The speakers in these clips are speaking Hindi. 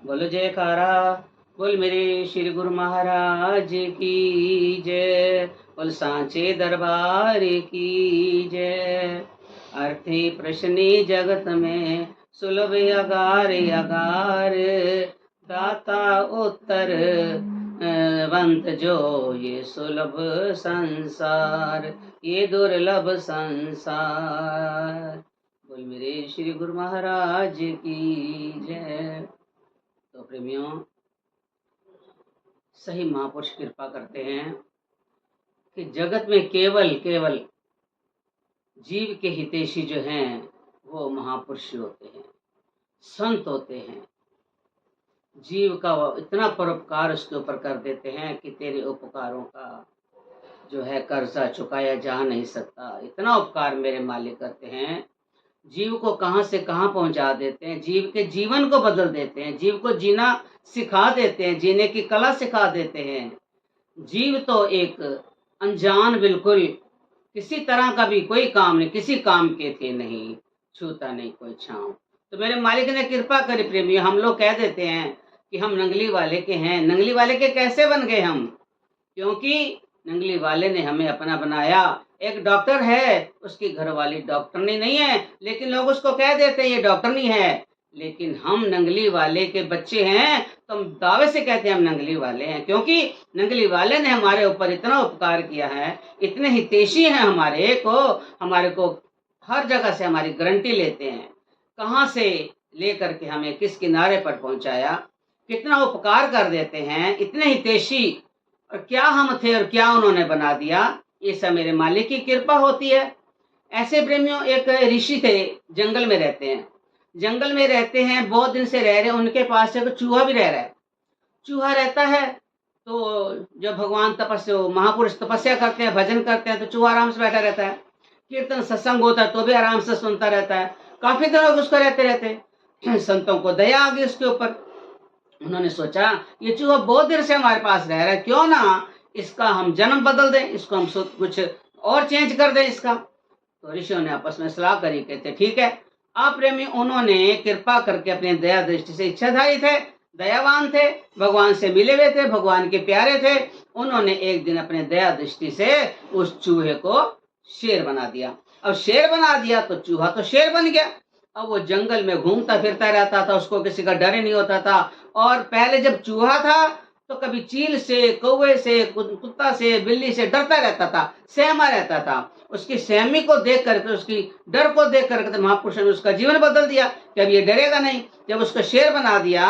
बोलो जयकारा। बोल मेरे श्री गुरु महाराज की जय। बोल सांचे दरबार की जय। अर्थी प्रश्नी जगत में सुलभ अगार अगार, दाता उत्तर वंत जो ये सुलभ संसार, ये दुर्लभ संसार। बोल मेरे श्री गुरु महाराज की जय। तो प्रेमियों, सही महापुरुष कृपा करते हैं कि जगत में केवल केवल जीव के हितैषी जो हैं वो महापुरुष होते हैं, संत होते हैं। जीव का वो इतना परोपकार उसके ऊपर कर देते हैं कि तेरे उपकारों का जो है कर्जा चुकाया जा नहीं सकता। इतना उपकार मेरे मालिक करते हैं, जीव को कहां से कहां पहुंचा देते हैं, जीव के जीवन को बदल देते हैं, जीव को जीना सिखा देते हैं, जीने की कला सिखा देते हैं। जीव तो एक अनजान, बिल्कुल किसी तरह का भी कोई काम नहीं, किसी काम के थे नहीं, छूता नहीं कोई छांव। तो मेरे मालिक ने कृपा करी प्रेमियों। हम लोग कह देते हैं कि हम नंगली वाले के हैं। नंगली वाले के कैसे बन गए हम? क्योंकि नंगली वाले ने हमें अपना बनाया। एक डॉक्टर है, उसकी घरवाली डॉक्टरनी नहीं है, लेकिन लोग उसको कह देते हैं ये डॉक्टरनी है। लेकिन हम नंगली वाले के बच्चे हैं तो हम दावे से कहते हैं हम नंगली वाले हैं, क्योंकि नंगली वाले ने हमारे ऊपर इतना उपकार किया है, इतने हितैषी हैं हमारे को हर जगह से हमारी गारंटी लेते हैं। कहाँ से लेकर के हमें किस किनारे पर पहुंचाया, कितना उपकार कर देते हैं, इतने हितैषी। और क्या हम थे और क्या उन्होंने बना दिया, ये सब मेरे मालिक की कृपा होती है। ऐसे प्रेमियों, एक ऋषि थे, जंगल में रहते हैं। जंगल में रहते हैं, बहुत दिन से रह रहे हैं। उनके पास एक चूहा भी रह रहा है। चूहा रहता है तो जब भगवान तपस्या, महापुरुष तपस्या करते हैं, भजन करते हैं, तो चूहा आराम से बैठा रहता है। कीर्तन सत्संग होता है तो भी आराम से सुनता रहता है। काफी दिनों उसको रहते रहते संतों को दया आ गई उसके ऊपर। उन्होंने सोचा ये चूहा बहुत देर से हमारे पास रह रहा है, क्यों ना इसका हम जन्म बदल दें, इसको हम कुछ और चेंज कर दें इसका। तो ऋषियों ने आपस में सलाह करी, कहते ठीक है। आप प्रेमी, उन्होंने कृपा करके अपने दया दृष्टि से, इच्छाधारी थे, दयावान थे, भगवान से मिले हुए थे, भगवान के प्यारे थे। उन्होंने एक दिन अपने दया दृष्टि से उस चूहे को शेर बना दिया। अब शेर बना दिया तो चूहा तो शेर बन गया। अब वो जंगल में घूमता फिरता रहता था, उसको किसी का डर ही नहीं होता था। और पहले जब चूहा था तो कभी चील से, कौवे से, कुत्ता से, बिल्ली से डरता रहता था, सहमा रहता था। उसकी सहमी को देख करके, उसकी डर को देख करके तो महापुरुष ने उसका जीवन बदल दिया कि अब ये डरेगा नहीं। जब उसको शेर बना दिया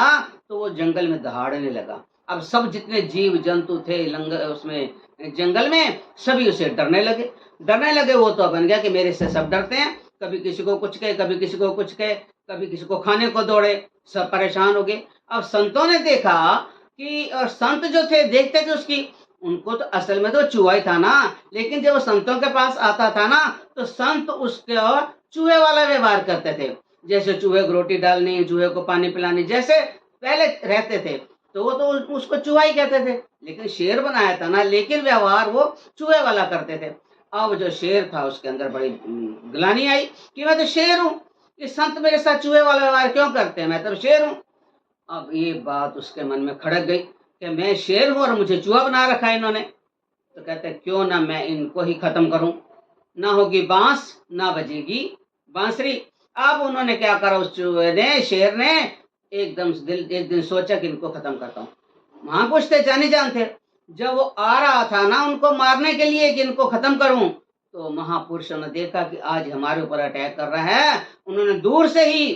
तो वो जंगल में दहाड़ने लगा। अब सब जितने जीव जंतु थे उसमें जंगल में, सभी उसे डरने लगे। वो तो बन गया कि मेरे से सब डरते हैं। कभी किसी को कुछ कहे, कभी किसी को कुछ कहे, कभी किसी को खाने को दौड़े, सब परेशान हो गए। अब संतों ने देखा कि, और संत जो थे देखते थे उसकी, उनको तो असल में तो चूहा ही था ना, लेकिन जब वो संतों के पास आता था ना तो संत उसके और चूहे वाला व्यवहार करते थे। जैसे चूहे को रोटी डालनी, चूहे को पानी पिलानी, जैसे पहले रहते थे, तो वो तो उसको चूहा ही कहते थे। लेकिन शेर बनाया था ना, लेकिन व्यवहार वो चूहे वाला करते थे। अब जो शेर था उसके अंदर बड़ी ग्लानि आई कि मैं तो शेर हूँ, ये संत मेरे साथ चूहे वाला व्यवहार क्यों करते हैं, मैं तो शेर हूँ। अब ये बात उसके मन में खड़क गई कि मैं शेर हूँ और मुझे चूहा बना रखा है इन्होंने। तो कहते क्यों ना मैं इनको ही खत्म करूं, ना होगी बांस ना बजेगी बांसुरी। अब उन्होंने क्या करा, उस चूहे ने, शेर ने एक दिन सोचा कि इनको खत्म करता हूँ। महापुरुष थे, जाने जानते। जब वो आ रहा था ना उनको मारने के लिए कि इनको खत्म करूं, तो महापुरुषों ने देखा कि आज हमारे ऊपर अटैक कर रहा है। उन्होंने दूर से ही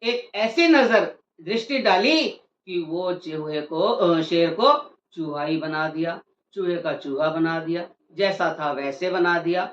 एक ऐसी नजर दृष्टि डाली कि वो शेर को चूहा ही बना दिया, चूहे का चूहा बना दिया, जैसा था वैसे बना दिया।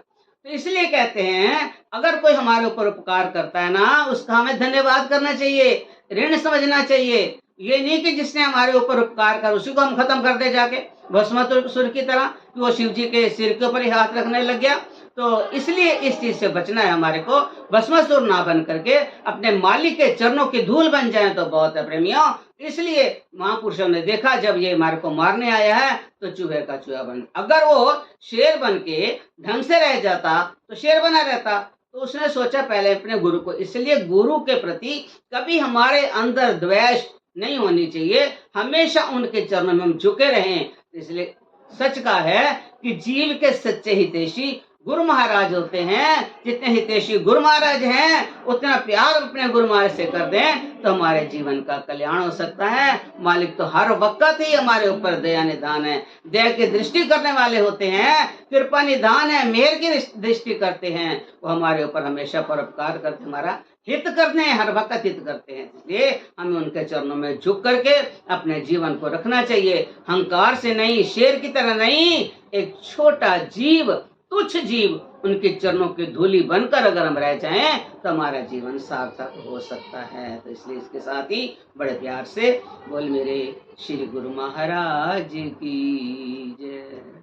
तो इसलिए कहते हैं अगर कोई हमारे ऊपर उपकार करता है ना, उसका हमें धन्यवाद करना चाहिए, ऋण समझना चाहिए। ये नहीं कि जिसने हमारे ऊपर उपकार कर उसी को हम खत्म कर दे जाके, भस्मासुर की तरह कि वो शिव जी के सिर के ऊपर ही हाथ रखने लग गया। तो इसलिए इस चीज से बचना है हमारे को, भस्मासुर ना बन करके अपने मालिक के चरणों की धूल बन जाए तो बहुत है प्रेमियों। इसलिए महापुरुषों ने देखा जब ये हमारे को मारने आया है तो चूहे का चूहा बन, अगर वो शेर बन के ढंग से रह जाता तो शेर बना रहता। तो उसने सोचा पहले अपने गुरु को, इसलिए गुरु के प्रति कभी हमारे अंदर द्वेष, नहीं होनी चाहिए, हमेशा उनके चरणों में हम झुके रहें। इसलिए सच का है कि जीव के सच्चे हितैषी गुरु महाराज होते हैं। जितने हितैषी गुरु महाराज हैं, उतना प्यार अपने गुरु महाराज से कर दें तो हमारे जीवन का कल्याण हो सकता है। मालिक तो हर वक्त ही हमारे ऊपर दया निधान है, दया की दृष्टि करने वाले होते हैं, कृपा निधान है, मेहर की दृष्टि करते हैं। वो हमारे ऊपर हमेशा परोपकार करते, हमारा हित करते हैं, हर वक्त हित करते हैं। इसलिए हमें उनके चरणों में झुक करके अपने जीवन को रखना चाहिए। अहंकार से नहीं, शेर की तरह नहीं, एक छोटा जीव, तुच्छ जीव, उनके चरणों की धूली बनकर अगर हम रह जाएं तो हमारा जीवन सार्थक हो सकता है। तो इसलिए इसके साथ ही बड़े प्यार से बोल मेरे श्री गुरु महाराज की जय।